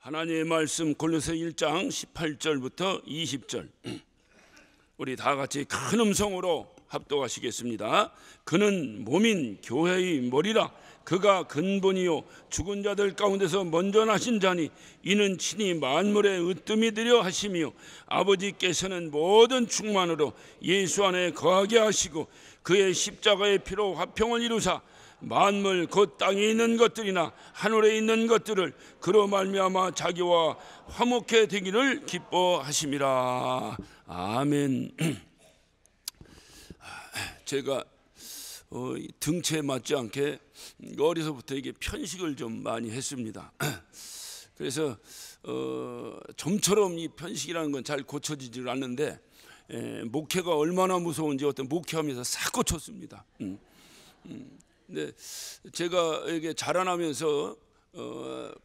하나님의 말씀 골로새 1장 18절부터 20절 우리 다 같이 큰 음성으로 합독하시겠습니다. 그는 몸인 교회의 머리라. 그가 근본이요 죽은 자들 가운데서 먼저 나신 자니 이는 친히 만물의 으뜸이 되려 하시며 아버지께서는 모든 충만으로 예수 안에 거하게 하시고 그의 십자가의 피로 화평을 이루사 만물 곧 땅에 있는 것들이나 하늘에 있는 것들을 그로 말미암아 자기와 화목해 되기를 기뻐하심이라. 아멘. 제가 등치에 맞지 않게 어려서부터 이게 편식을 좀 많이 했습니다. 그래서 좀처럼 이 편식이라는 건 잘 고쳐지질 않는데 목회가 얼마나 무서운지 어떤 목회하면서 싹 고쳤습니다. 근데 제가 이게 자라나면서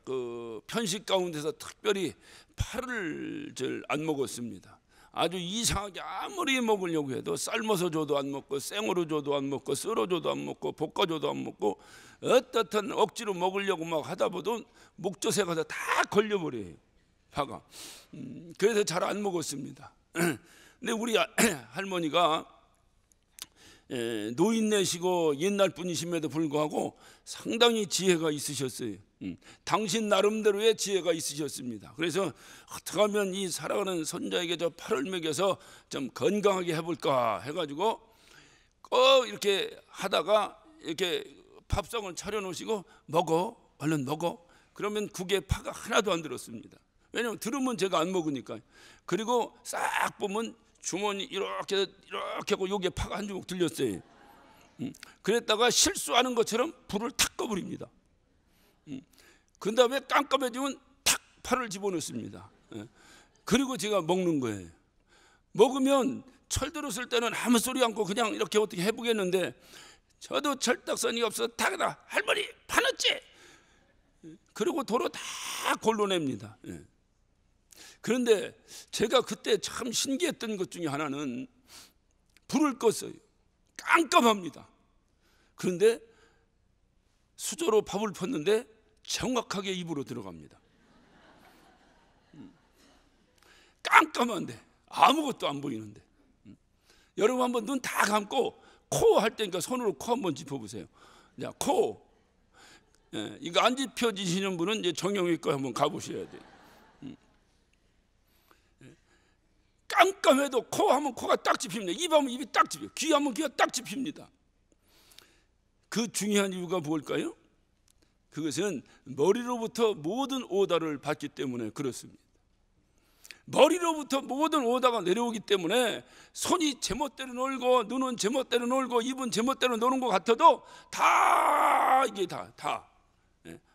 그 편식 가운데서 특별히 파를 잘 안 먹었습니다. 아주 이상하게 아무리 먹으려고 해도 삶아서 줘도 안 먹고 생으로 줘도 안 먹고 썰어 줘도 안 먹고 볶아 줘도 안 먹고 어떻든 억지로 먹으려고 막 하다 보도 목젖에 가서 다 걸려버려요, 파가. 그래서 잘 안 먹었습니다. 근데 우리 할머니가 노인네시고 옛날 분이심에도 불구하고 상당히 지혜가 있으셨어요. 당신 나름대로의 지혜가 있으셨습니다. 그래서 어떻게 하면 이 살아가는 손자에게 저 팔을 먹여서 좀 건강하게 해볼까 해가지고 꼭 이렇게 하다가 이렇게 밥상을 차려놓으시고 먹어, 얼른 먹어. 그러면 국에 파가 하나도 안 들었습니다. 왜냐하면 들으면 제가 안 먹으니까. 그리고 싹 보면 주머니 이렇게 하고 여기에 파가 한 주먹 들렸어요. 그랬다가 실수하는 것처럼 불을 탁 꺼버립니다. 그 다음에 깜깜해지면 탁 파를 집어넣습니다. 그리고 제가 먹는 거예요. 먹으면 철들었을 때는 아무 소리 않고 그냥 이렇게 어떻게 해보겠는데 저도 철딱서니가 없어서 탁하다 할머니 파 넣었지? 그리고 도로 다 골라냅니다. 그런데 제가 그때 참 신기했던 것 중에 하나는 불을 껐어요. 깜깜합니다. 그런데 수저로 밥을 폈는데 정확하게 입으로 들어갑니다. 깜깜한데 아무것도 안 보이는데. 여러분 한번 눈 다 감고 코 할 때니까 손으로 코 한번 짚어보세요. 자, 코. 이거 안 짚혀지시는 분은 이제 정형외과 한번 가보셔야 돼요. 깜깜해도 코 하면 코가 딱 집힙니다. 입 하면 입이 딱 집혀요. 귀 하면 귀가 딱 집힙니다. 그 중요한 이유가 뭘까요? 그것은 머리로부터 모든 오다를 받기 때문에 그렇습니다. 머리로부터 모든 오다가 내려오기 때문에 손이 제멋대로 놀고 눈은 제멋대로 놀고 입은 제멋대로 노는 것 같아도 다 이게 다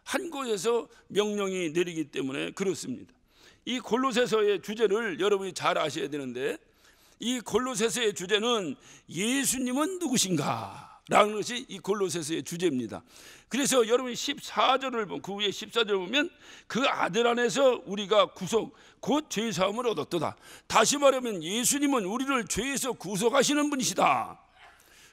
한 곳에서 명령이 내리기 때문에 그렇습니다. 이 골로새서의 주제를 여러분이 잘 아셔야 되는데 이 골로새서의 주제는 예수님은 누구신가? 라는 것이 이 골로새서의 주제입니다. 그래서 여러분이 14절을 보면 그 위에 14절을 보면 그 아들 안에서 우리가 구속 곧 죄사함을 얻었도다. 다시 말하면 예수님은 우리를 죄에서 구속하시는 분이시다.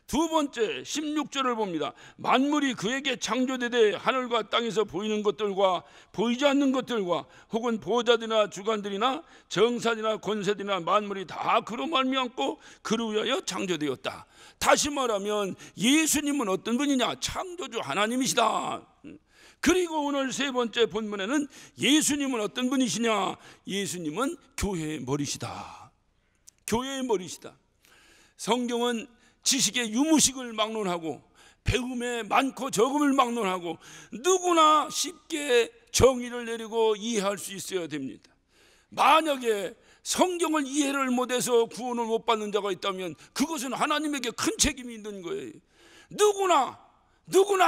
두 번째 16절을 봅니다. 만물이 그에게 창조되되 하늘과 땅에서 보이는 것들과 보이지 않는 것들과 혹은 보좌들이나 주관들이나 정사들이나 권세들이나 만물이 다 그로 말미암고 그로 위하여 창조되었다. 다시 말하면 예수님은 어떤 분이냐? 창조주 하나님이시다. 그리고 오늘 세 번째 본문에는 예수님은 어떤 분이시냐? 예수님은 교회의 머리시다. 교회의 머리시다. 성경은 지식의 유무식을 막론하고 배움의 많고 적음을 막론하고 누구나 쉽게 정의를 내리고 이해할 수 있어야 됩니다. 만약에 성경을 이해를 못해서 구원을 못 받는 자가 있다면 그것은 하나님에게 큰 책임이 있는 거예요. 누구나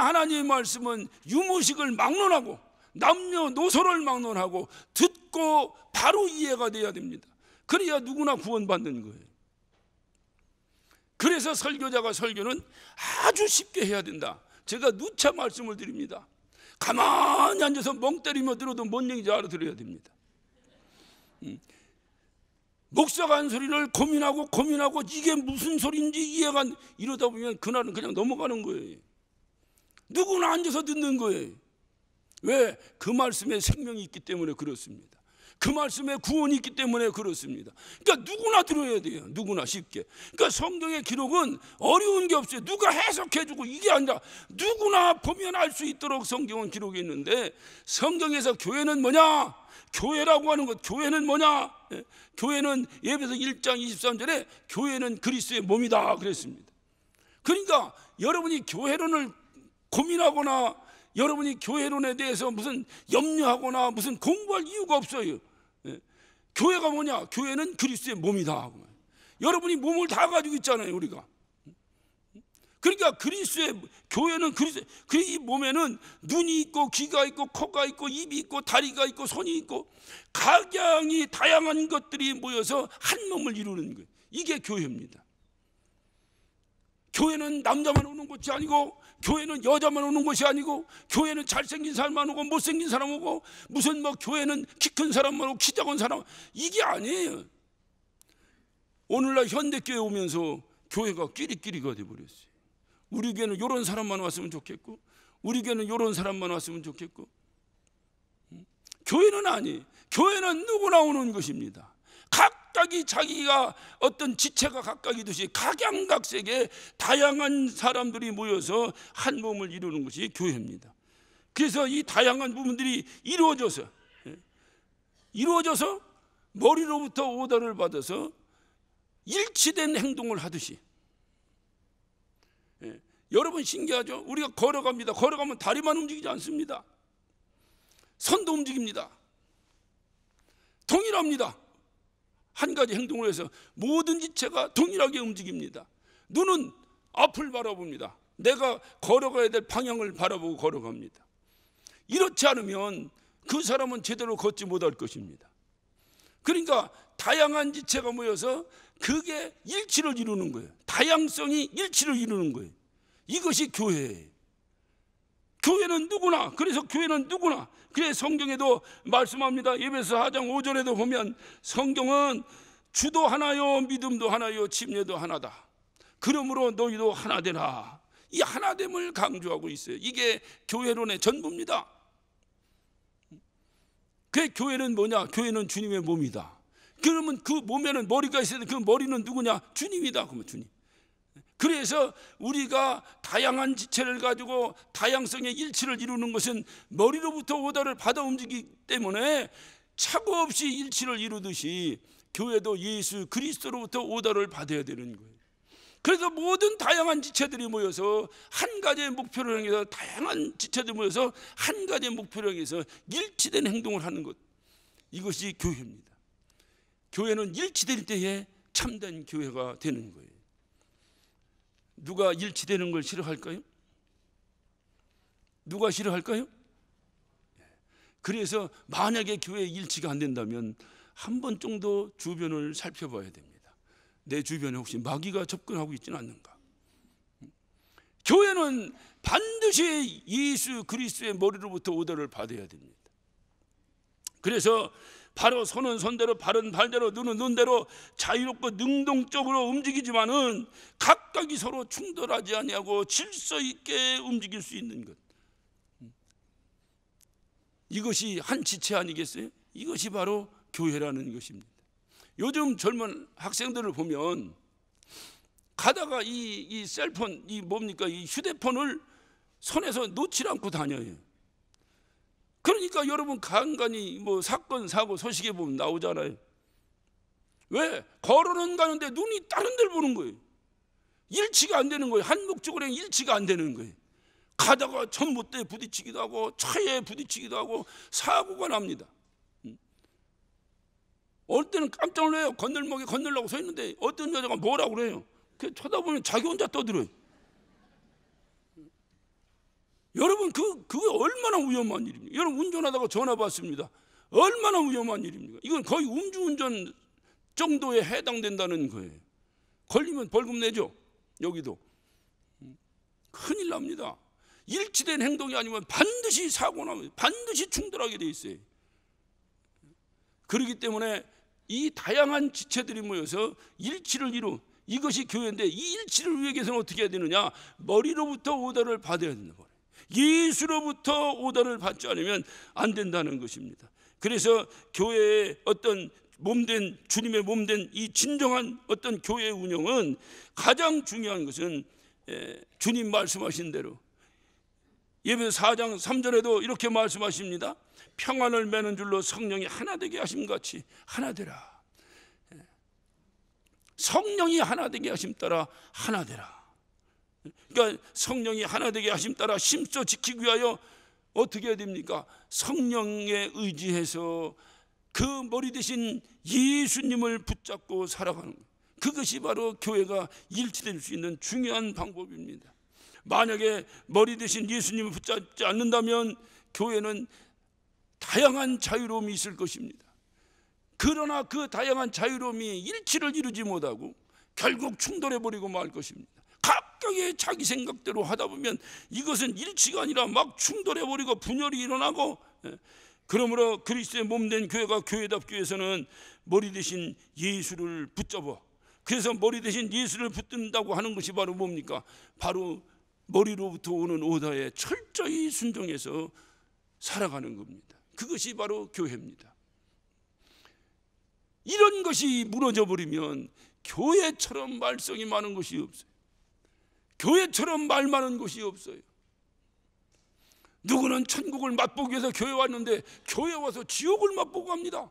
하나님의 말씀은 유무식을 막론하고 남녀노소를 막론하고 듣고 바로 이해가 돼야 됩니다. 그래야 누구나 구원받는 거예요. 그래서 설교자가 설교는 아주 쉽게 해야 된다. 제가 누차 말씀을 드립니다. 가만히 앉아서 멍 때리며 들어도 뭔 얘기인지 알아들어야 됩니다. 목사가 한 소리를 고민하고 이게 무슨 소리인지 이해가 안 이러다 보면 그날은 그냥 넘어가는 거예요. 누구나 앉아서 듣는 거예요. 왜? 그 말씀에 생명이 있기 때문에 그렇습니다. 그 말씀에 구원이 있기 때문에 그렇습니다. 그러니까 누구나 들어야 돼요. 누구나 쉽게. 그러니까 성경의 기록은 어려운 게 없어요. 누가 해석해주고 이게 아니라 누구나 보면 알 수 있도록 성경은 기록이 있는데, 성경에서 교회는 뭐냐? 교회라고 하는 것, 교회는 뭐냐? 교회는 에베소 1장 23절에 교회는 그리스도의 몸이다 그랬습니다. 그러니까 여러분이 교회론을 고민하거나 여러분이 교회론에 대해서 무슨 염려하거나 무슨 공부할 이유가 없어요. 교회가 뭐냐? 교회는 그리스도의 몸이다. 여러분이 몸을 다 가지고 있잖아요, 우리가. 그러니까 그리스도의 교회는 그리스도, 이 몸에는 눈이 있고 귀가 있고 코가 있고 입이 있고 다리가 있고 손이 있고 각양이 다양한 것들이 모여서 한 몸을 이루는 거예요. 이게 교회입니다. 교회는 남자만 오는 곳이 아니고, 교회는 여자만 오는 곳이 아니고, 교회는 잘생긴 사람만 오고 못생긴 사람 오고, 무슨 뭐 교회는 키 큰 사람만 오고 키 작은 사람, 이게 아니에요. 오늘날 현대교회 오면서 교회가 끼리끼리가 돼버렸어요. 우리 교회는 이런 사람만 왔으면 좋겠고, 우리 교회는 이런 사람만 왔으면 좋겠고. 교회는 아니에요. 교회는 누구나 오는 것입니다. 각각이 자기가 어떤 지체가 각각이듯이 각양각색의 다양한 사람들이 모여서 한 몸을 이루는 것이 교회입니다. 그래서 이 다양한 부분들이 이루어져서 머리로부터 오더를 받아서 일치된 행동을 하듯이. 여러분 신기하죠? 우리가 걸어갑니다. 걸어가면 다리만 움직이지 않습니다. 손도 움직입니다. 동일합니다. 한 가지 행동을 해서 모든 지체가 동일하게 움직입니다. 눈은 앞을 바라봅니다. 내가 걸어가야 될 방향을 바라보고 걸어갑니다. 이렇지 않으면 그 사람은 제대로 걷지 못할 것입니다. 그러니까 다양한 지체가 모여서 그게 일치를 이루는 거예요. 다양성이 일치를 이루는 거예요. 이것이 교회예요. 교회는 누구나, 그래서 교회는 누구나. 그래서 성경에도 말씀합니다. 에베소 4장 5절에도 보면 성경은 주도 하나요 믿음도 하나요 침례도 하나다. 그러므로 너희도 하나 되라. 이 하나됨을 강조하고 있어요. 이게 교회론의 전부입니다. 그 교회는 뭐냐? 교회는 주님의 몸이다. 그러면 그 몸에는 머리가 있어야 돼. 그 머리는 누구냐? 주님이다. 그러면 주님. 그래서 우리가 다양한 지체를 가지고 다양성의 일치를 이루는 것은 머리로부터 오더를 받아 움직이기 때문에 착오 없이 일치를 이루듯이 교회도 예수 그리스도로부터 오더를 받아야 되는 거예요. 그래서 모든 다양한 지체들이 모여서 한 가지의 목표를 향해서, 다양한 지체들이 모여서 한 가지의 목표를 향해서 일치된 행동을 하는 것, 이것이 교회입니다. 교회는 일치될 때에 참된 교회가 되는 거예요. 누가 일치되는 걸 싫어할까요? 누가 싫어할까요? 그래서 만약에 교회 일치가 안 된다면 한 번 정도 주변을 살펴봐야 됩니다. 내 주변에 혹시 마귀가 접근하고 있지는 않는가? 교회는 반드시 예수 그리스도의 머리로부터 오더를 받아야 됩니다. 그래서 바로 손은 손대로, 발은 발대로, 눈은 눈대로 자유롭고 능동적으로 움직이지만은 각각이 서로 충돌하지 아니하고 질서 있게 움직일 수 있는 것, 이것이 한 지체 아니겠어요? 이것이 바로 교회라는 것입니다. 요즘 젊은 학생들을 보면 가다가 이 셀폰, 이 뭡니까? 이 휴대폰을 손에서 놓지 않고 다녀요. 그러니까 여러분 간간히 뭐 사건 사고 소식에 보면 나오잖아요. 왜? 걸어는 가는데 눈이 다른 데를 보는 거예요. 일치가 안 되는 거예요. 한 목적으로 일치가 안 되는 거예요. 가다가 전봇대에 부딪히기도 하고 차에 부딪히기도 하고 사고가 납니다. 어떨 때는 깜짝 놀라요. 건널목에 건널라고 서 있는데 어떤 여자가 뭐라고 그래요. 그 쳐다보면 자기 혼자 떠들어요. 여러분 그게 얼마나 위험한 일입니까? 여러분 운전하다가 전화 받습니다. 얼마나 위험한 일입니까? 이건 거의 음주운전 정도에 해당된다는 거예요. 걸리면 벌금 내죠. 여기도 큰일 납니다. 일치된 행동이 아니면 반드시 사고 나면 반드시 충돌하게 돼 있어요. 그렇기 때문에 이 다양한 지체들이 모여서 일치를 이루, 이것이 교회인데 이 일치를 위해서는 어떻게 해야 되느냐? 머리로부터 오더를 받아야 된다. 예수로부터 오다를 받지 않으면 안 된다는 것입니다. 그래서 교회의 어떤 몸된, 주님의 몸된 이 진정한 어떤 교회 운영은 가장 중요한 것은 주님 말씀하신 대로 예배소 4장 3절에도 이렇게 말씀하십니다. 평안을 매는 줄로 성령이 하나 되게 하심같이 하나 되라. 성령이 하나 되게 하심 따라 하나 되라. 그러니까 성령이 하나 되게 하심 따라 심써 지키기 위하여 어떻게 해야 됩니까? 성령에 의지해서 그 머리 대신 예수님을 붙잡고 살아가는 거예요. 그것이 바로 교회가 일치될 수 있는 중요한 방법입니다. 만약에 머리 대신 예수님을 붙잡지 않는다면 교회는 다양한 자유로움이 있을 것입니다. 그러나 그 다양한 자유로움이 일치를 이루지 못하고 결국 충돌해버리고 말 것입니다. 각각의 자기 생각대로 하다 보면 이것은 일치가 아니라 막 충돌해버리고 분열이 일어나고, 그러므로 그리스도의 몸된 교회가 교회답기 위해서는 머리 대신 예수를 붙잡아, 그래서 머리 대신 예수를 붙든다고 하는 것이 바로 뭡니까? 바로 머리로부터 오는 오다에 철저히 순종해서 살아가는 겁니다. 그것이 바로 교회입니다. 이런 것이 무너져 버리면 교회처럼 말썽이 많은 것이 없어요. 교회처럼 말 많은 것이 없어요. 누구는 천국을 맛보기 위해서 교회 왔는데 교회 와서 지옥을 맛보고 갑니다.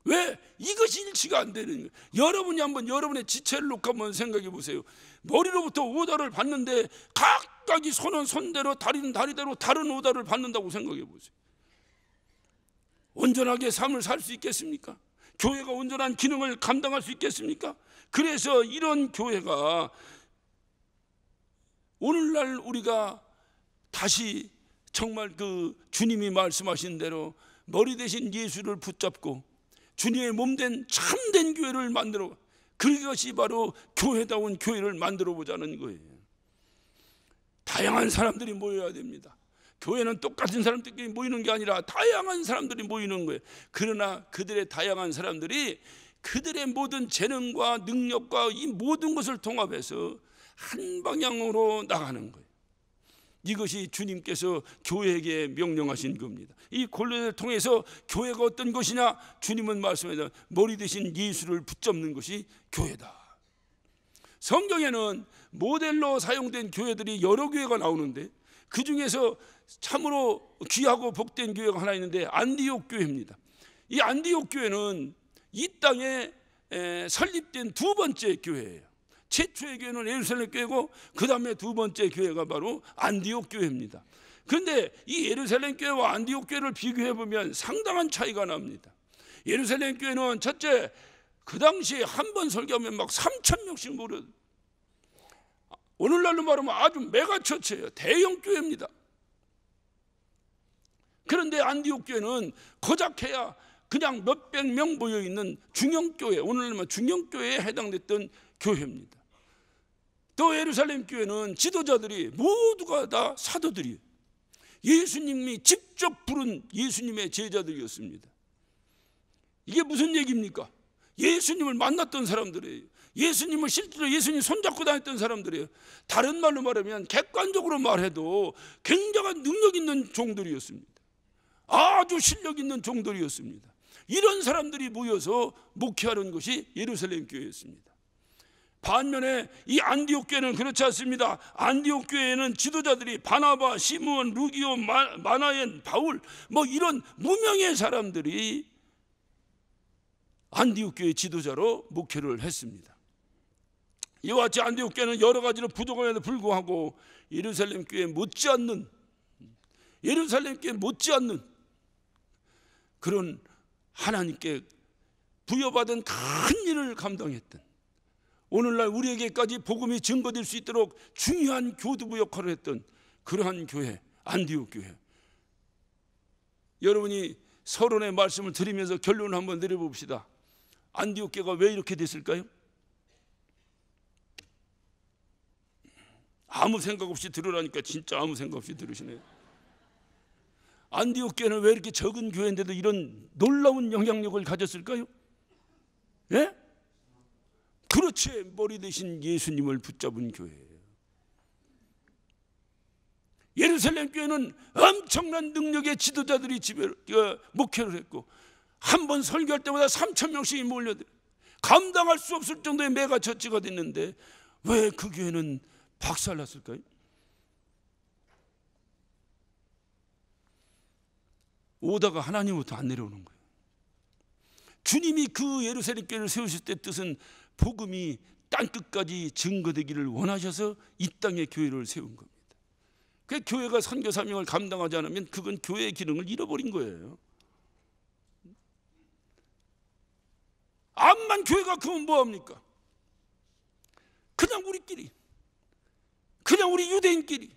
왜? 이것이 일치가 안 되는 거예요. 여러분이 한번 여러분의 지체를 놓고 한번 생각해 보세요. 머리로부터 오다를 받는데 각각이 손은 손대로 다리는 다리대로 다른 오다를 받는다고 생각해 보세요. 온전하게 삶을 살 수 있겠습니까? 교회가 온전한 기능을 감당할 수 있겠습니까? 그래서 이런 교회가 오늘날 우리가 다시 정말 그 주님이 말씀하신 대로 머리 대신 예수를 붙잡고 주님의 몸된 참된 교회를 만들어, 그것이 바로 교회다운 교회를 만들어 보자는 거예요. 다양한 사람들이 모여야 됩니다. 교회는 똑같은 사람들끼리 모이는 게 아니라 다양한 사람들이 모이는 거예요. 그러나 그들의 다양한 사람들이 그들의 모든 재능과 능력과 이 모든 것을 통합해서 한 방향으로 나가는 거예요. 이것이 주님께서 교회에게 명령하신 겁니다. 이 골로새를 통해서 교회가 어떤 것이냐? 주님은 말씀하시다 머리 대신 예수를 붙잡는 것이 교회다. 성경에는 모델로 사용된 교회들이 여러 교회가 나오는데 그 중에서 참으로 귀하고 복된 교회가 하나 있는데 안디옥 교회입니다. 이 안디옥 교회는 이 땅에 설립된 두 번째 교회예요. 최초의 교회는 예루살렘 교회고 그 다음에 두 번째 교회가 바로 안디옥 교회입니다. 그런데 이 예루살렘 교회와 안디옥 교회를 비교해 보면 상당한 차이가 납니다. 예루살렘 교회는 첫째, 그 당시에 한 번 설교하면 막 3,000명씩 모여, 오늘날로 말하면 아주 메가처치예요. 대형 교회입니다. 그런데 안디옥 교회는 고작해야 그냥 몇백 명 모여 있는 중형교회, 오늘날만 중형교회에 해당됐던 교회입니다. 또 예루살렘 교회는 지도자들이 모두가 다 사도들이에요. 예수님이 직접 부른 예수님의 제자들이었습니다. 이게 무슨 얘기입니까? 예수님을 만났던 사람들이에요. 예수님을 실제로 예수님 손잡고 다녔던 사람들이에요. 다른 말로 말하면 객관적으로 말해도 굉장한 능력 있는 종들이었습니다. 아주 실력 있는 종들이었습니다. 이런 사람들이 모여서 목회하는 것이 예루살렘 교회였습니다. 반면에 이 안디옥 교회는 그렇지 않습니다. 안디옥 교회에는 지도자들이 바나바, 시므온, 루기오, 마나엔, 바울 뭐 이런 무명의 사람들이 안디옥 교회 지도자로 목회를 했습니다. 이와 같이 안디옥 교회는 여러 가지로 부족함에도 불구하고 예루살렘 교회에 못지않는 그런 하나님께 부여받은 큰 일을 감당했던, 오늘날 우리에게까지 복음이 증거될 수 있도록 중요한 교두부 역할을 했던 그러한 교회, 안디옥 교회. 여러분이 서론의 말씀을 드리면서 결론을 한번 내려봅시다. 안디옥 교회가 왜 이렇게 됐을까요? 아무 생각 없이 들으라니까 진짜 아무 생각 없이 들으시네요. 안디옥 교회는 왜 이렇게 적은 교회인데도 이런 놀라운 영향력을 가졌을까요? 예? 그렇지, 머리 대신 예수님을 붙잡은 교회예요. 예루살렘 교회는 엄청난 능력의 지도자들이 목회를 했고, 한 번 설교할 때마다 3,000명씩이 몰려들어 감당할 수 없을 정도의 메가 처치가 됐는데 왜 그 교회는 박살났을까요? 오다가 하나님부터 안 내려오는 거예요. 주님이 그 예루살렘 교회를 세우실 때 뜻은 복음이 땅끝까지 증거되기를 원하셔서 이 땅에 교회를 세운 겁니다. 그 교회가 선교 사명을 감당하지 않으면 그건 교회의 기능을 잃어버린 거예요. 암만 교회가 그건 뭐합니까? 그냥 우리끼리, 그냥 우리 유대인끼리.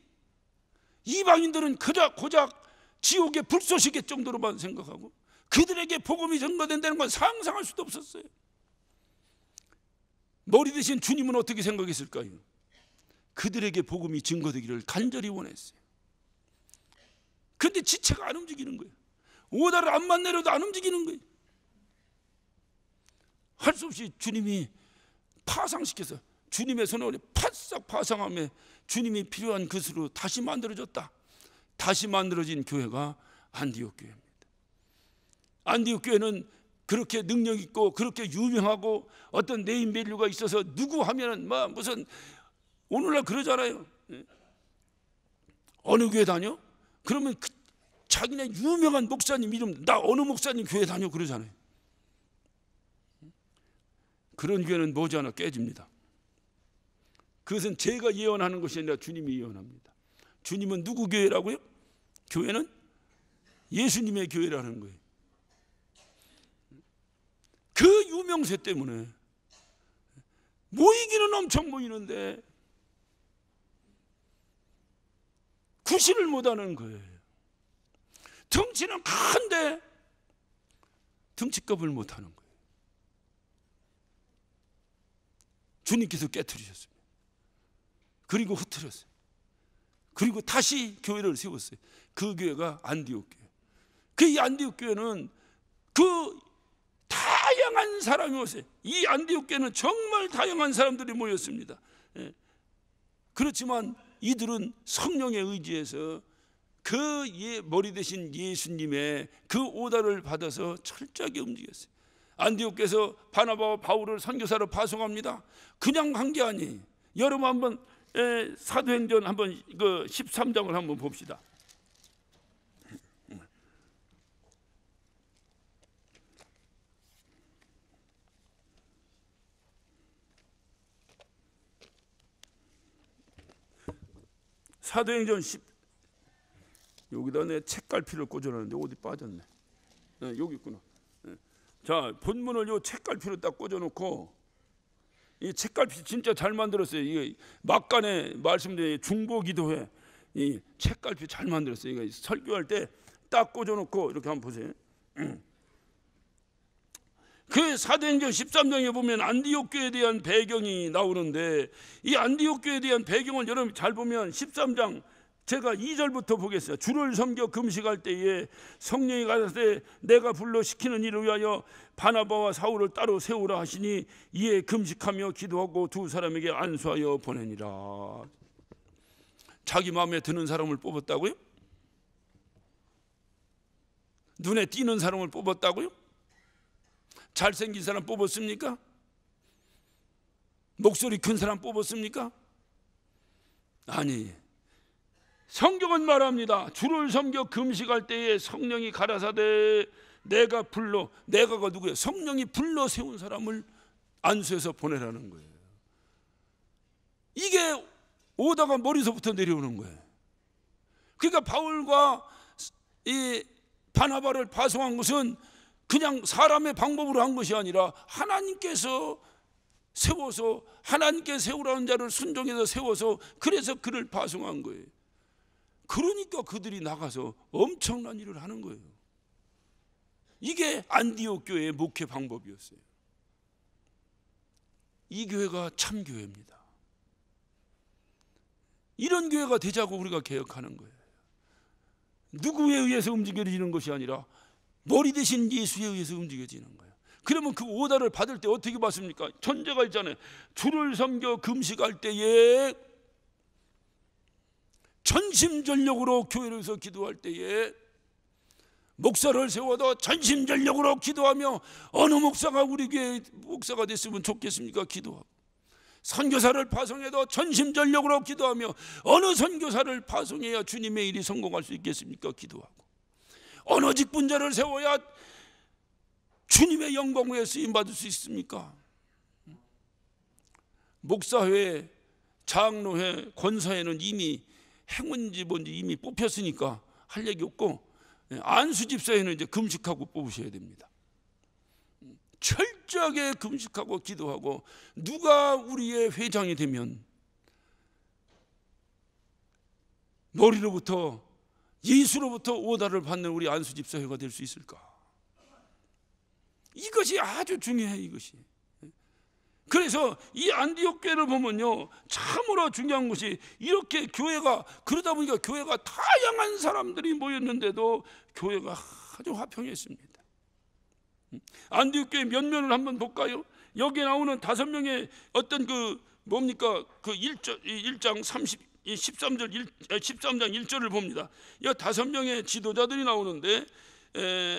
이방인들은 고작 지옥의 불쏘시개 정도로만 생각하고 그들에게 복음이 전가된다는 건 상상할 수도 없었어요. 머리 대신 주님은 어떻게 생각했을까요? 그들에게 복음이 증거되기를 간절히 원했어요. 그런데 지체가 안 움직이는 거예요. 오다를 암만 내려도 안 움직이는 거예요. 할 수 없이 주님이 파상시켜서 주님의 손에 올려 파싹 파상하며 주님이 필요한 것으로 다시 만들어졌다. 다시 만들어진 교회가 안디옥 교회입니다. 안디옥 교회는 그렇게 능력 있고 그렇게 유명하고 어떤 네임밸류가 있어서 누구 하면은 막 무슨 오늘날 그러잖아요. 어느 교회 다녀? 그러면 자기네 유명한 목사님 이름, 나 어느 목사님 교회 다녀 그러잖아요. 그런 교회는 머지않아 깨집니다. 그것은 제가 예언하는 것이 아니라 주님이 예언합니다. 주님은 누구 교회라고요? 교회는 예수님의 교회라는 거예요. 그 유명세 때문에 모이기는 엄청 모이는데 구실을 못하는 거예요. 덩치는 큰데 덩치값을 못하는 거예요. 주님께서 깨트리셨습니다. 그리고 흩트렸어요. 그리고 다시 교회를 세웠어요. 그 교회가 안디옥 교회. 그 안디옥 교회는 그 다양한 사람이 오세요. 이 안디옥 교회는 정말 다양한 사람들이 모였습니다. 그렇지만 이들은 성령의 의지에서 그 머리 대신 예수님의 그 오다를 받아서 철저하게 움직였어요. 안디옥에서 바나바와 바울을 선교사로 파송합니다. 그냥 한 게 아니에요. 여러분 한번 사도행전 한번 그 13장을 한번 봅시다. 사도행전 10 여기다 내 책갈피를 꽂아놨는데 어디 빠졌네. 여기 있구나. 자, 본문을 요 책갈피로 딱 꽂아놓고, 이 책갈피 진짜 잘 만들었어요. 이게 막간에 말씀드린 중보기도회 이 책갈피 잘 만들었어요. 이거 설교할 때 딱 꽂아놓고 이렇게 한번 보세요. 그 사도행전 13장에 보면 안디옥 교회에 대한 배경이 나오는데, 이 안디옥 교회에 대한 배경을 여러분 잘 보면 13장 제가 2절부터 보겠어요. 주를 섬겨 금식할 때에 성령이 가라사대 내가 불러 시키는 일을 위하여 바나바와 사울을 따로 세우라 하시니 이에 금식하며 기도하고 두 사람에게 안수하여 보내니라. 자기 마음에 드는 사람을 뽑았다고요? 눈에 띄는 사람을 뽑았다고요? 잘생긴 사람 뽑았습니까? 목소리 큰 사람 뽑았습니까? 아니, 성경은 말합니다. 주를 섬겨 금식할 때에 성령이 가라사대 내가 불러, 내가가 누구예요? 성령이 불러 세운 사람을 안수해서 보내라는 거예요. 이게 오다가 머리서부터 내려오는 거예요. 그러니까 바울과 이 바나바를 파송한 것은 그냥 사람의 방법으로 한 것이 아니라 하나님께서 세워서, 하나님께 세우라는 자를 순종해서 세워서 그래서 그를 파송한 거예요. 그러니까 그들이 나가서 엄청난 일을 하는 거예요. 이게 안디옥 교회의 목회 방법이었어요. 이 교회가 참 교회입니다. 이런 교회가 되자고 우리가 개혁하는 거예요. 누구에 의해서 움직여지는 것이 아니라 머리 대신 예수에 의해서 움직여지는 거예요. 그러면 그 오다를 받을 때 어떻게 받습니까? 전제가 있잖아요. 주를 섬겨 금식할 때에 전심전력으로 교회를 위해서 기도할 때에 목사를 세워도 전심전력으로 기도하며 어느 목사가 우리 교회 목사가 됐으면 좋겠습니까? 기도하고 선교사를 파송해도 전심전력으로 기도하며 어느 선교사를 파송해야 주님의 일이 성공할 수 있겠습니까? 기도하고 어느 직분자를 세워야 주님의 영광에 쓰임받을 수 있습니까? 목사회, 장로회, 권사회는 이미 행운지 뭔지 이미 뽑혔으니까 할 얘기 없고, 안수집사회는 이제 금식하고 뽑으셔야 됩니다. 철저하게 금식하고 기도하고, 누가 우리의 회장이 되면 머리로부터 예수로부터 오다를 받는 우리 안수집사회가 될 수 있을까? 이것이 아주 중요해요. 이것이. 그래서 이 안디옥 교회를 보면요, 참으로 중요한 것이 이렇게 교회가, 그러다 보니까 교회가 다양한 사람들이 모였는데도 교회가 아주 화평했습니다. 안디옥 교회 면면을 한번 볼까요? 여기 나오는 5명의 어떤 그 뭡니까? 그 1장 13장 1절을 봅니다. 이 5명의 지도자들이 나오는데,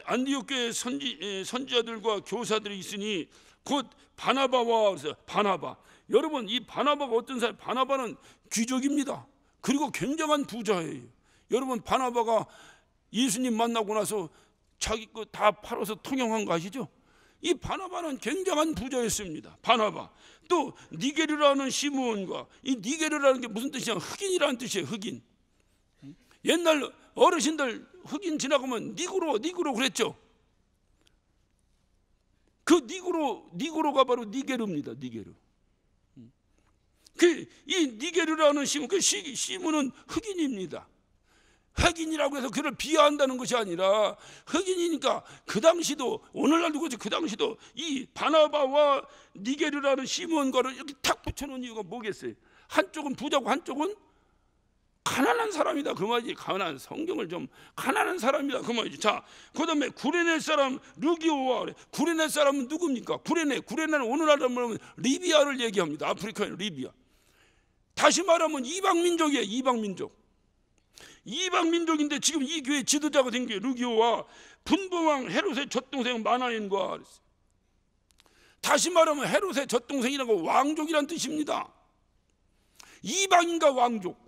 안디옥 교회 선지자들과 교사들이 있으니 곧 바나바와, 그래서 바나바, 여러분 이 바나바가 어떤 사람? 바나바는 귀족입니다. 그리고 굉장한 부자예요. 여러분 바나바가 예수님 만나고 나서 자기 거 다 팔아서 통용한 거 아시죠? 이 바나바는 굉장한 부자였습니다. 바나바. 또 니게르라는 시므온과, 이 니게르라는 게 무슨 뜻이냐? 흑인이라는 뜻이에요. 흑인. 옛날 어르신들 흑인 지나가면 니그로 그랬죠. 그 니그로가 바로 니게르입니다. 니게르. 이 니게르라는 시므, 그 시므는 흑인입니다. 흑인이라고 해서 그를 비하한다는 것이 아니라, 흑인이니까 그 당시도, 오늘날도 그렇지, 그 당시도 이 바나바와 니게르라는 시므온과를 이렇게 탁 붙여놓은 이유가 뭐겠어요? 한쪽은 부자고 한쪽은 가난한 사람이다 그 말이지. 가난한, 성경을 좀, 가난한 사람이다 그 말이지. 자, 그 다음에 구레네 사람 르기오와 그래. 구레네 사람은 누굽니까? 구레네는 오늘날로 말하면 리비아를 얘기합니다. 아프리카의 리비아. 다시 말하면 이방민족이에요. 이방민족인데 지금 이 교회 지도자가 된 게 르기오와 분봉왕 헤롯의 젖동생 마나엔과 그랬어요. 다시 말하면 헤롯의 젖동생이라고 왕족이란 뜻입니다. 이방인과 왕족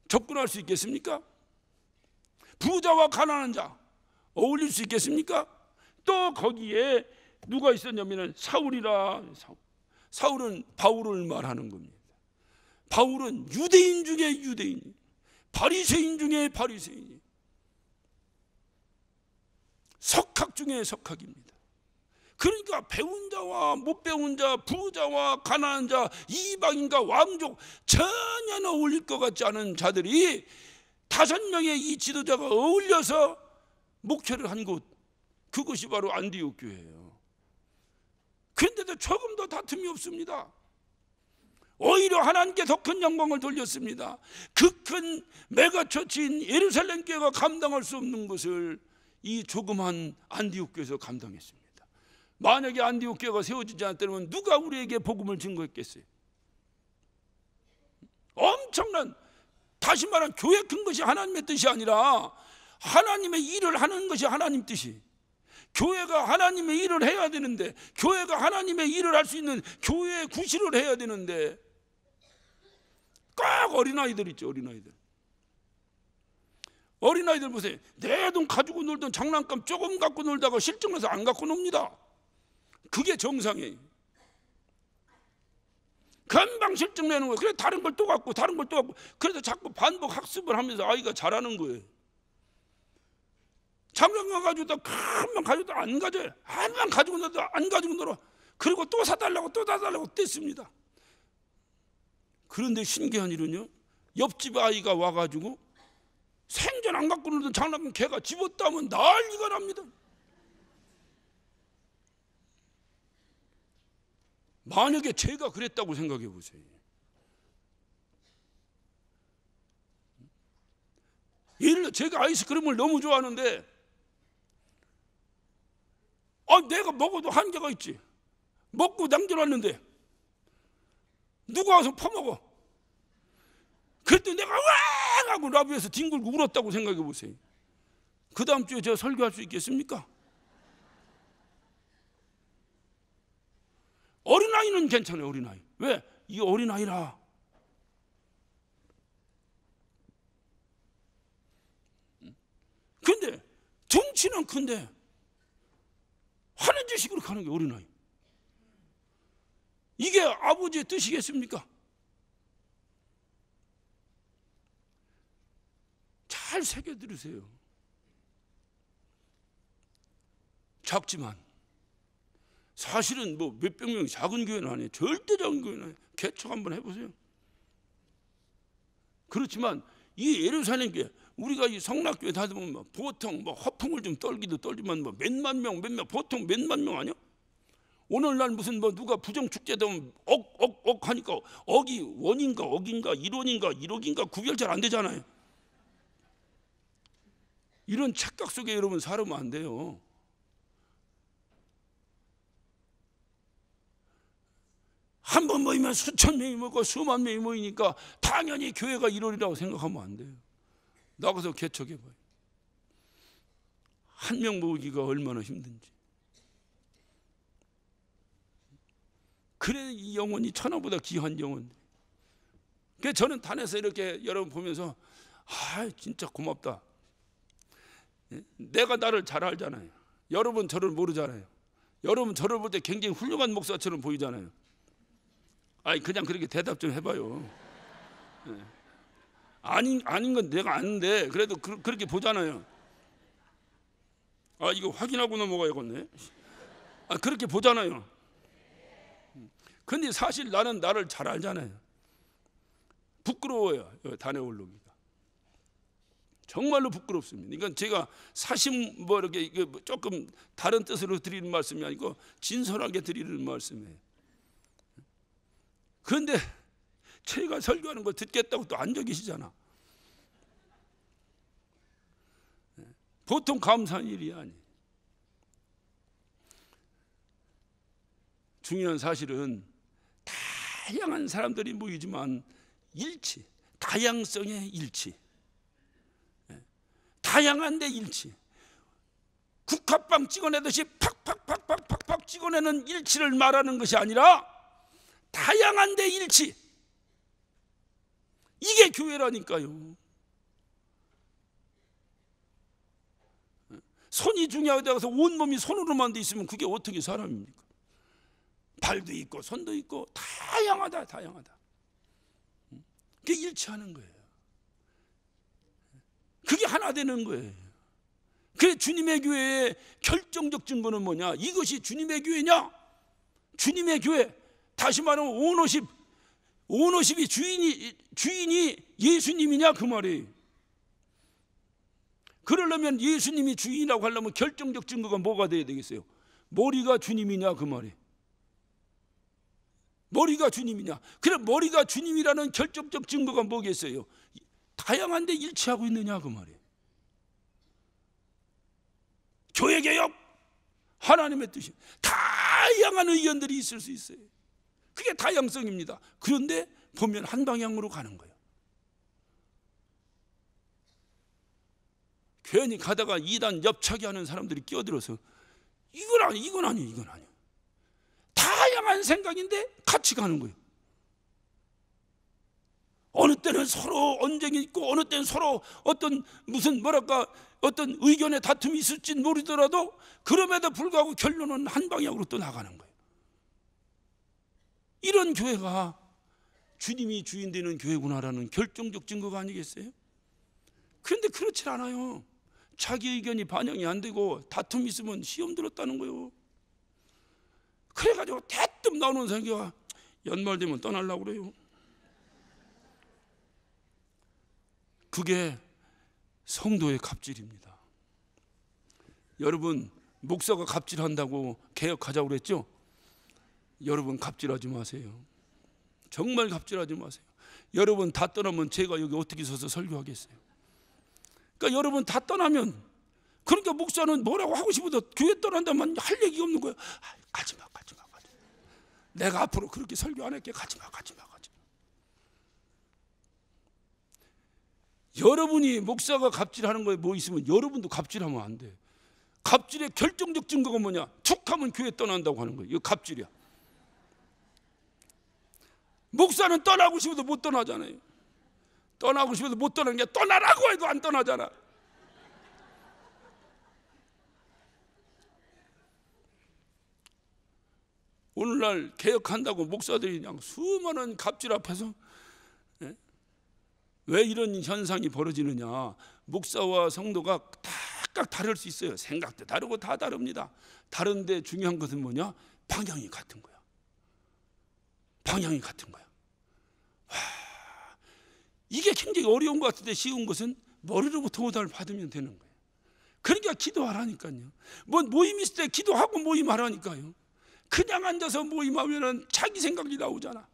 접근할 수 있겠습니까? 부자와 가난한 자 어울릴 수 있겠습니까? 또 거기에 누가 있었냐면 사울이라. 사울은 바울을 말하는 겁니다. 바울은 유대인 중에 유대인, 바리새인 중에 바리새인, 석학 중에 석학입니다. 그러니까 배운 자와 못 배운 자, 부자와 가난한 자, 이방인과 왕족 전혀 어울릴 것 같지 않은 자들이 5명의 이 지도자가 어울려서 목회를 한 곳, 그것이 바로 안디옥 교회예요. 그런데도 조금도 다툼이 없습니다. 오히려 하나님께 더 큰 영광을 돌렸습니다. 그 큰 메가처치인 예루살렘 교회가 감당할 수 없는 것을 이 조그만 안디옥 교회에서 감당했습니다. 만약에 안디옥 교회가 세워지지 않았다면 누가 우리에게 복음을 증거했겠어요? 엄청난, 다시 말하면 교회 큰 것이 하나님의 뜻이 아니라 하나님의 일을 하는 것이 하나님 뜻이. 교회가 하나님의 일을 해야 되는데, 교회가 하나님의 일을 할 수 있는 교회의 구실을 해야 되는데, 꼭 어린아이들 있죠. 어린아이들 보세요. 내 돈 가지고 놀던 장난감 조금 갖고 놀다가 실증나서 안 갖고 놉니다. 그게 정상이에요. 금방 실증내는 거예요. 그래 다른 걸 또 갖고 그래서 자꾸 반복 학습을 하면서 아이가 잘하는 거예요. 장난감 가지고 금방 가지고 안 가져요. 한번 가지고 놀다 안 가지고 놀아. 그리고 또 사달라고 뗐습니다. 그런데 신기한 일은요, 옆집 아이가 와가지고 생전 안 갖고 놀던 장난감 걔가 집었다 하면 난리가 납니다. 만약에 제가 그랬다고 생각해 보세요. 예를 들어 제가 아이스크림을 너무 좋아하는데 내가 먹어도 한계가 있지. 먹고 남겨놨는데 누가 와서 퍼먹어. 그랬더니 내가 와 하고 라비에서 뒹굴고 울었다고 생각해 보세요. 그 다음 주에 제가 설교할 수 있겠습니까? 어린아이는 괜찮아요. 어린아이. 왜? 이 어린아이라. 근데 덩치는 큰데 하는 짓이 그렇게 하는 게 어린아이. 이게 아버지의 뜻이겠습니까? 잘 새겨 들으세요. 작지만 사실은 뭐 몇백 명이 작은 교회는 아니에요. 절대 작은 교회는 아니에요. 개척 한번 해보세요. 그렇지만 이 예루살렘 교회, 우리가 이 성락교회 다니다 보면 보통 뭐 허풍을 좀 떨기도 떨지만 뭐 몇만 명, 보통 몇만 명 아니야? 오늘날 무슨 뭐 누가 부정 축제 되면 억 하니까 억이 원인가 억인가 일원인가 일억인가 구별 잘 안 되잖아요. 이런 착각 속에 여러분 살면 안 돼요. 한 번 모이면 수천 명이 모이고 수만 명이 모이니까 당연히 교회가 이러리라고 생각하면 안 돼요. 나가서 개척해봐요. 한 명 모으기가 얼마나 힘든지. 그래 이 영혼이 천하보다 귀한 영혼. 그래서 저는 단에서 이렇게 여러분 보면서 아 진짜 고맙다. 내가 나를 잘 알잖아요. 여러분 저를 모르잖아요. 여러분 저를 볼 때 굉장히 훌륭한 목사처럼 보이잖아요. 아니 그냥 그렇게 대답 좀 해봐요. 아닌 건 내가 아는데 그래도 그렇게 보잖아요. 아 이거 확인하고 넘어가야겠네. 아 그렇게 보잖아요. 근데 사실 나는 나를 잘 알잖아요. 부끄러워요. 단에 올르기가 정말로 부끄럽습니다. 그러니까 제가 사심 뭐 이렇게 조금 다른 뜻으로 드리는 말씀이 아니고 진솔하게 드리는 말씀이에요. 그런데 제가 설교하는 거 듣겠다고 또 앉아 계시잖아. 보통 감사한 일이 아니에요. 중요한 사실은 다양한 사람들이 모이지만 일치, 다양성의 일치, 다양한데 일치. 국화빵 찍어내듯이 팍팍팍팍팍 찍어내는 일치를 말하는 것이 아니라 다양한데 일치. 이게 교회라니까요. 손이 중요하다고 해서 온몸이 손으로만 돼 있으면 그게 어떻게 사람입니까? 발도 있고 손도 있고 다양하다. 그게 일치하는 거예요. 그게 하나 되는 거예요. 그래 주님의 교회의 결정적 증거는 뭐냐? 이것이 주님의 교회냐? 주님의 교회, 다시 말하면 오너십이 주인이 예수님이냐 그 말이에요. 그러려면 예수님이 주인이라고 하려면 결정적 증거가 뭐가 돼야 되겠어요? 머리가 주님이냐 그 말이에요. 머리가 주님이냐? 그래 머리가 주님이라는 결정적 증거가 뭐겠어요? 다양한데 일치하고 있느냐 그 말이에요. 교회개혁 하나님의 뜻이 다양한 의견들이 있을 수 있어요. 그게 다양성입니다. 그런데 보면 한 방향으로 가는 거예요. 괜히 가다가 이단 옆차기 하는 사람들이 끼어들어서 이건 아니에요. 다양한 생각인데 같이 가는 거예요. 어느 때는 서로 언쟁이 있고 어느 때는 서로 어떤 어떤 의견의 다툼이 있을진 모르더라도 그럼에도 불구하고 결론은 한 방향으로 또 나가는 거예요. 이런 교회가 주님이 주인 되는 교회구나라는 결정적 증거가 아니겠어요? 그런데 그렇지 않아요. 자기 의견이 반영이 안 되고 다툼이 있으면 시험 들었다는 거예요. 그래가지고 대뜸 나오는 생각이 연말 되면 떠나려고 그래요. 그게 성도의 갑질입니다. 여러분 목사가 갑질한다고 개혁하자고 그랬죠? 여러분 갑질하지 마세요. 정말 갑질하지 마세요. 여러분 다 떠나면 제가 여기 어떻게 서서 설교하겠어요? 그러니까 여러분 다 떠나면 그러니까 목사는 뭐라고 하고 싶어도 교회 떠난다면 할 얘기가 없는 거예요. 가지마. 내가 앞으로 그렇게 설교 안 할게. 가지마. 여러분이 목사가 갑질하는 거에 뭐 있으면 여러분도 갑질하면 안 돼. 갑질의 결정적 증거가 뭐냐? 툭하면 교회 떠난다고 하는 거예요. 이거 갑질이야. 목사는 떠나고 싶어도 못 떠나잖아요. 떠나고 싶어도 못 떠나는 게 떠나라고 해도 안 떠나잖아. 오늘날 개혁한다고 목사들이 그냥 수많은 갑질 앞에서 왜 이런 현상이 벌어지느냐? 목사와 성도가 각각 다를 수 있어요. 생각도 다르고 다 다릅니다. 다른데 중요한 것은 뭐냐? 방향이 같은 거야. 방향이 같은 거야. 와, 이게 굉장히 어려운 것 같은데 쉬운 것은 머리로부터 오다를 받으면 되는 거예요. 그러니까 기도하라니까요. 뭐 모임 있을 때 기도하고 모임하라니까요. 그냥 앉아서 모임하면은 자기 생각이 나오잖아.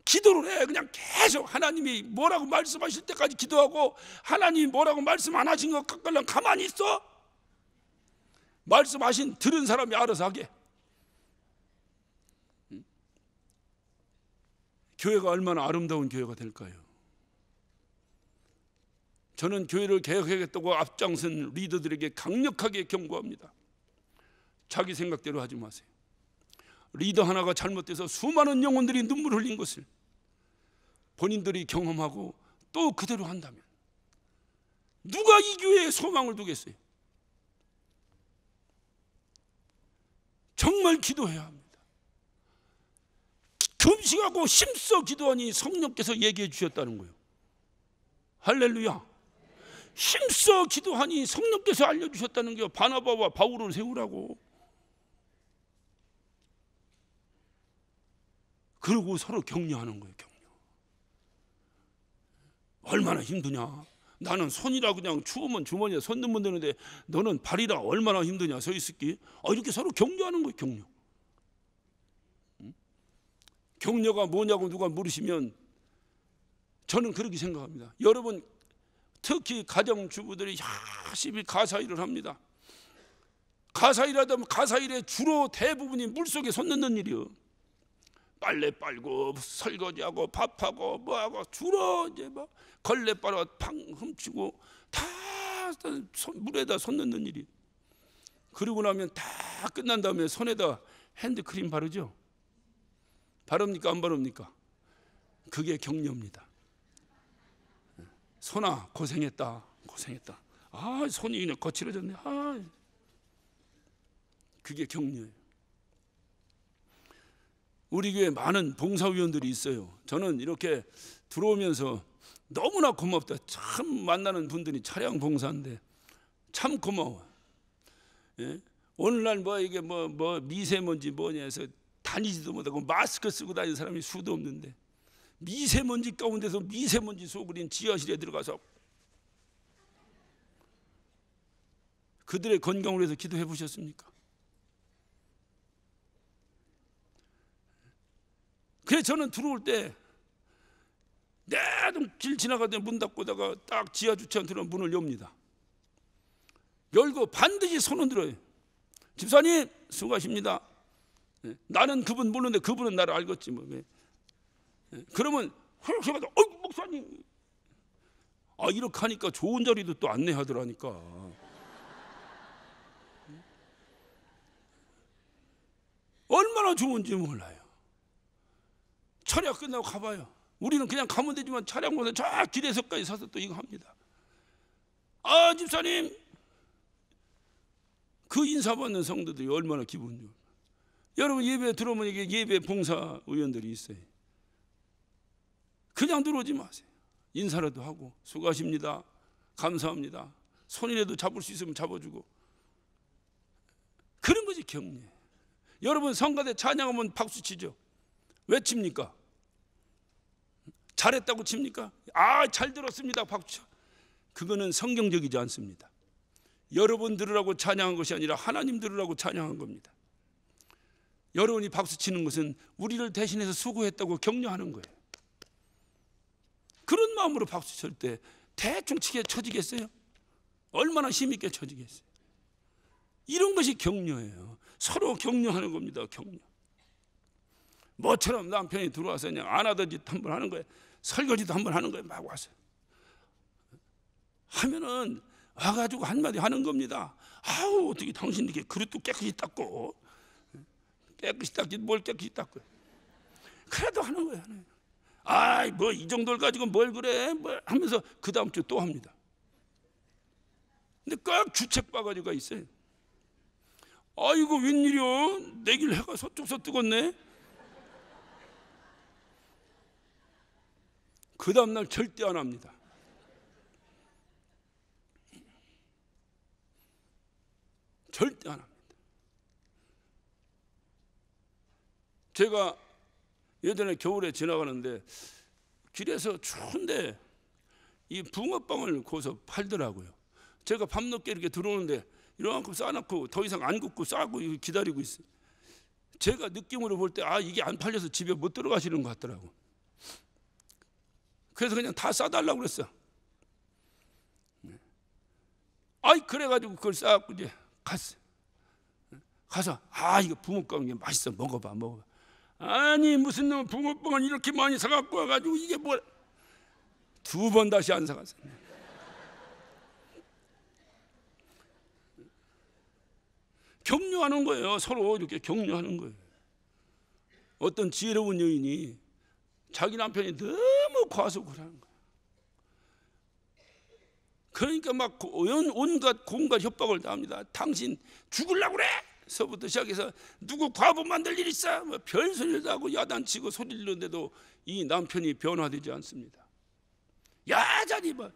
기도를 해. 그냥 계속 하나님이 뭐라고 말씀하실 때까지 기도하고, 하나님이 뭐라고 말씀 안 하신 것 같걸랑 가만히 있어. 말씀하신 들은 사람이 알아서 하게. 교회가 얼마나 아름다운 교회가 될까요? 저는 교회를 개혁하겠다고 앞장선 리더들에게 강력하게 경고합니다. 자기 생각대로 하지 마세요. 리더 하나가 잘못돼서 수많은 영혼들이 눈물을 흘린 것을 본인들이 경험하고 또 그대로 한다면 누가 이 교회에 소망을 두겠어요? 정말 기도해야 합니다. 금식하고 힘써 기도하니 성령께서 얘기해 주셨다는 거예요. 할렐루야. 힘써 기도하니 성령께서 알려주셨다는 게 바나바와 바울을 세우라고. 그리고 서로 격려하는 거예요. 격려. 얼마나 힘드냐. 나는 손이라 그냥 추우면 주머니에 손 넣으면 되는데 너는 발이라 얼마나 힘드냐 서 있을게. 이렇게 서로 격려하는 거예요. 격려. 격려가 뭐냐고 누가 물으시면 저는 그렇게 생각합니다. 여러분 특히 가정주부들이 열심히 가사일을 합니다. 가사일하다 보면 가사일의 주로 대부분이 물속에 손 넣는 일이요. 빨래 빨고 설거지하고 밥하고 뭐하고 주로 이제 뭐 걸레 빨아 팡 훔치고 다 물에다 손 넣는 일이. 그러고 나면 다 끝난 다음에 손에다 핸드크림 바르죠. 바릅니까 안 바릅니까? 그게 격려입니다. 손아 고생했다. 고생했다. 손이 그냥 거칠어졌네. 그게 격려예요. 우리 교회에 많은 봉사위원들이 있어요. 저는 이렇게 들어오면서 너무나 고맙다. 참 만나는 분들이 차량 봉사인데 참 고마워. 예? 오늘날 이게 미세먼지 뭐냐 해서 다니지도 못하고 마스크 쓰고 다니는 사람이 수도 없는데 미세먼지 가운데서 미세먼지 속으린 지하실에 들어가서 그들의 건강을 위해서 기도해 보셨습니까? 그래서 저는 들어올 때 내도 길 지나가다 문 닫고다가 딱 지하 주차장 들어오면 문을 엽니다. 열고 반드시 손을 들어요. 집사님 수고하십니다. 나는 그분 모르는데 그분은 나를 알겠지 뭐. 그러면 제가 목사님 이렇게 하니까 좋은 자리도 또 안내하더라니까. 얼마나 좋은지 몰라요. 철야 끝나고 가봐요. 우리는 그냥 가면 되지만 차량보다 저 길에서까지 서서 또 이거 합니다. 집사님 그 인사받는 성도들이 얼마나 기분 좋아요. 여러분 예배 들어오면 이게 예배 봉사 의원들이 있어요. 그냥 들어오지 마세요. 인사라도 하고 수고하십니다. 감사합니다. 손이라도 잡을 수 있으면 잡아주고. 그런 것이 격려. 여러분 성가대 찬양하면 박수 치죠. 왜 칩니까? 잘했다고 칩니까? 잘 들었습니다. 박수 쳐. 그거는 성경적이지 않습니다. 여러분 들으라고 찬양한 것이 아니라 하나님 들으라고 찬양한 겁니다. 여러분이 박수 치는 것은 우리를 대신해서 수고했다고 격려하는 거예요. 그런 마음으로 박수 칠 때 대충 치게 쳐지겠어요? 얼마나 힘있게 쳐지겠어요? 이런 것이 격려예요. 서로 격려하는 겁니다. 격려. 뭐처럼 남편이 들어와서 그냥 안 하던 짓 한번 하는 거예요. 설거지도 한번 하는 거예요. 막 와서 하면은 와가지고 한마디 하는 겁니다. 아우, 어떻게 당신 이렇게 그릇도 깨끗이 닦고, 깨끗이 닦지 뭘 깨끗이 닦고, 그래도 하는 거예요. 아이, 뭐 이 정도를 가지고 뭘 그래, 뭐 하면서 그 다음 주 또 합니다. 근데 꼭 주책 봐가지고 있어요. 아이고, 웬일이요? 내길 해가 서쪽서 뜨겁네. 그 다음날 절대 안 합니다. 절대 안 합니다. 제가 예전에 겨울에 지나가는데 길에서 추운데 이 붕어빵을 구워서 팔더라고요. 제가 밤늦게 이렇게 들어오는데 이만큼 싸놓고 더 이상 안 굽고 싸고 기다리고 있어요. 제가 느낌으로 볼 때 이게 안 팔려서 집에 못 들어가시는 것 같더라고. 그래서 그냥 다 싸달라고 그랬어. 그래가지고 그걸 싸갖고 이제 갔어요. 가서 이거 붕어빵이 맛있어, 먹어봐. 아니, 무슨 놈 붕어빵을 이렇게 많이 사갖고 와가지고 이게 뭐. 2번 다시 안 사갔어요. 격려하는 거예요. 서로 이렇게 격려하는 거예요. 어떤 지혜로운 여인이 자기 남편이 너무 과속을 하는 거예요. 그러니까 막 온갖 협박을 당합니다. 당신 죽으려고 그래? 서부터 시작해서 누구 과부 만들 일 있어? 뭐 별소리도 하고 야단치고 소리를 내는데도 이 남편이 변화되지 않습니다. 여전히 뭐,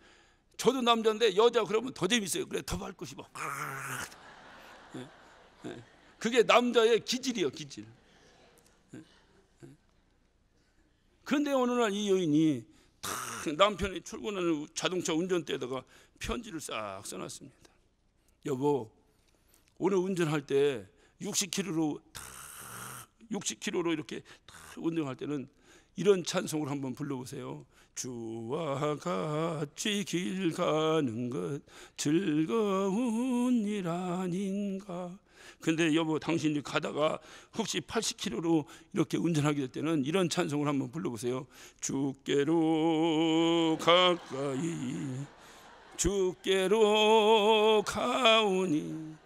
저도 남자인데 여자 그러면 더 재밌어요. 그래, 더 밟고 싶어. 그게 남자의 기질이에요, 기질. 그런데 어느 날 이 여인이 남편이 출근하는 자동차 운전대에다가 편지를 싹 써놨습니다. 여보, 오늘 운전할 때 60km로 이렇게 운전할 때는 이런 찬송을 한번 불러보세요. 주와 같이 길 가는 것 즐거운 일 아닌가. 근데 여보, 당신이 가다가 혹시 80km로 이렇게 운전하게 될 때는 이런 찬송을 한번 불러보세요. 주께로 가까이 주께로 가오니.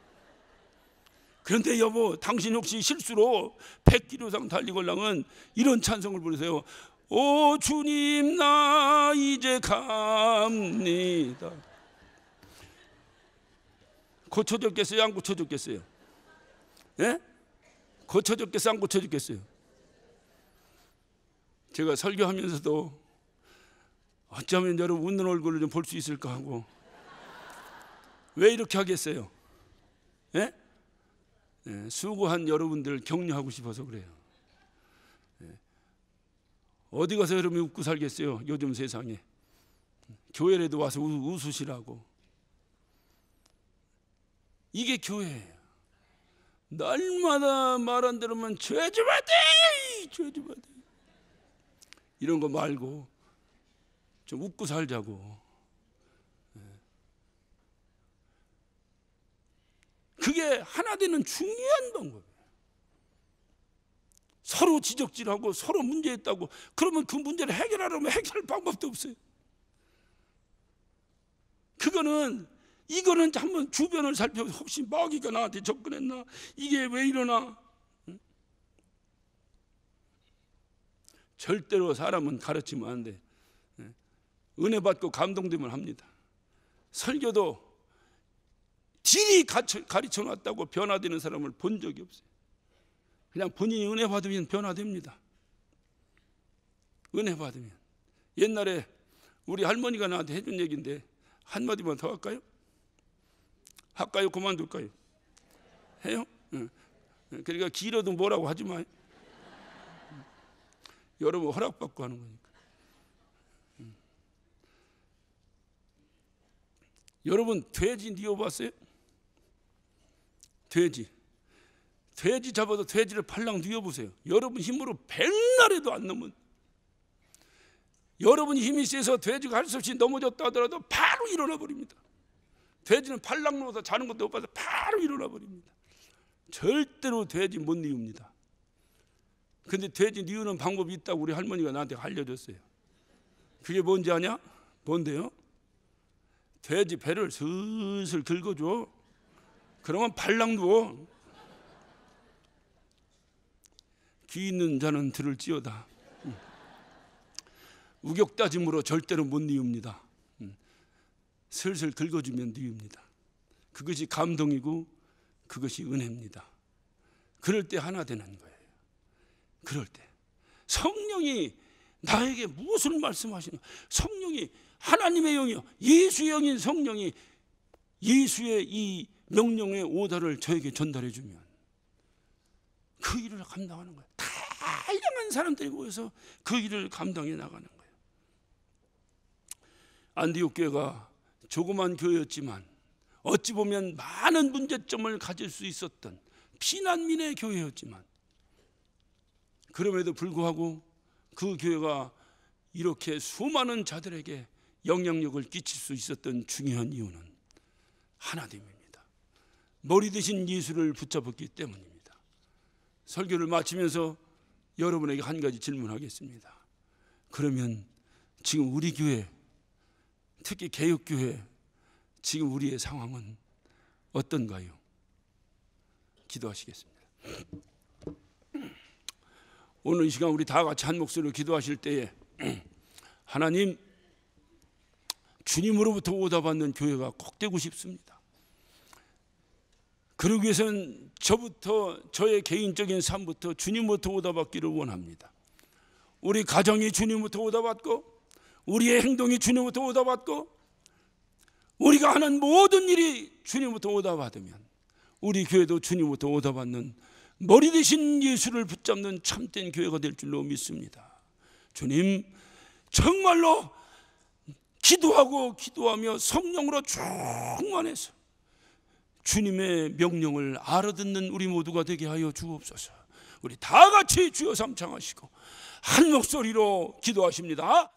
그런데 여보, 당신 혹시 실수로 100km 이상 달리걸랑은 이런 찬송을 부르세요. 오 주님, 나 이제 갑니다. 고쳐졌겠어요, 안 고쳐졌겠어요? 예? 고쳐졌겠어요, 안 고쳐졌겠어요? 제가 설교하면서도 어쩌면 여러분 웃는 얼굴을 좀 볼 수 있을까 하고. 왜 이렇게 하겠어요? 예? 수고한 여러분들 격려하고 싶어서 그래요. 어디 가서 여러분이 웃고 살겠어요? 요즘 세상에. 교회라도 와서 웃으시라고. 이게 교회예요. 날마다 말 안 들으면 죄 좀 하대, 이런 거 말고 좀 웃고 살자고. 그게 하나 되는 중요한 방법이에요. 서로 지적질하고 서로 문제 있다고 그러면 그 문제를 해결하려면 해결할 방법도 없어요. 이거는 한번 주변을 살펴보세요. 혹시 마귀가 나한테 접근했나? 이게 왜 이러나? 절대로 사람은 가르치면 안 돼. 은혜 받고 감동되면 합니다. 설교도 질이 가르쳐 놨다고 변화되는 사람을 본 적이 없어요. 그냥 본인이 은혜 받으면 변화됩니다. 은혜 받으면. 옛날에 우리 할머니가 나한테 해준 얘기인데 한마디만 더 할까요? 할까요? 그만둘까요? 해요? 그러니까 길어도 뭐라고 하지 마요. 여러분 허락받고 하는 거니까. 여러분 돼지 뉘어봤어요? 돼지 잡아서 돼지를 팔랑 뉘어보세요. 여러분 힘으로 100날에도 안 넘은. 여러분 힘이 세서 돼지가 할 수 없이 넘어졌다 하더라도 바로 일어나 버립니다. 돼지는 팔랑 누워서 자는 것도 못 봐서 바로 일어나 버립니다. 절대로 돼지 못 뉘웁니다. 근데 돼지 뉘우는 방법이 있다고 우리 할머니가 나한테 알려줬어요. 그게 뭔지 아냐? 뭔데요? 돼지 배를 슬슬 긁어줘. 그러면 발랑 누워. 귀 있는 자는 들을지어다. 우격다짐으로 절대로 못 뉘웁니다. 슬슬 긁어주면 뉘웁니다. 그것이 감동이고 그것이 은혜입니다. 그럴 때 하나 되는 거예요. 그럴 때 성령이 나에게 무엇을 말씀하시는, 성령이 하나님의 영이요 예수의 영인 성령이 예수의 이 명령의 오다를 저에게 전달해 주면 그 일을 감당하는 거예요. 다양한 사람들이 모여서 그 일을 감당해 나가는 거예요. 안디옥 교회가 조그만 교회였지만 어찌 보면 많은 문제점을 가질 수 있었던 피난민의 교회였지만, 그럼에도 불구하고 그 교회가 이렇게 수많은 자들에게 영향력을 끼칠 수 있었던 중요한 이유는 하나님입니다. 머리 대신 예수를 붙잡았기 때문입니다. 설교를 마치면서 여러분에게 한 가지 질문하겠습니다. 그러면 지금 우리 교회, 특히 개혁교회, 지금 우리의 상황은 어떤가요? 기도하시겠습니다. 오늘 이 시간 우리 다 같이 한 목소리로 기도하실 때에 하나님, 주님으로부터 오다받는 교회가 꼭 되고 싶습니다. 그러기 위해서는 저의 개인적인 삶부터 주님부터 오다받기를 원합니다. 우리 가정이 주님부터 오다받고, 우리의 행동이 주님부터 오다받고, 우리가 하는 모든 일이 주님부터 오다받으면 우리 교회도 주님부터 오다받는 머리 대신 예수를 붙잡는 참된 교회가 될 줄로 믿습니다. 주님, 정말로 기도하며 성령으로 충만해서 주님의 명령을 알아듣는 우리 모두가 되게 하여 주옵소서. 우리 다 같이 주여 삼창하시고 한 목소리로 기도하십니다.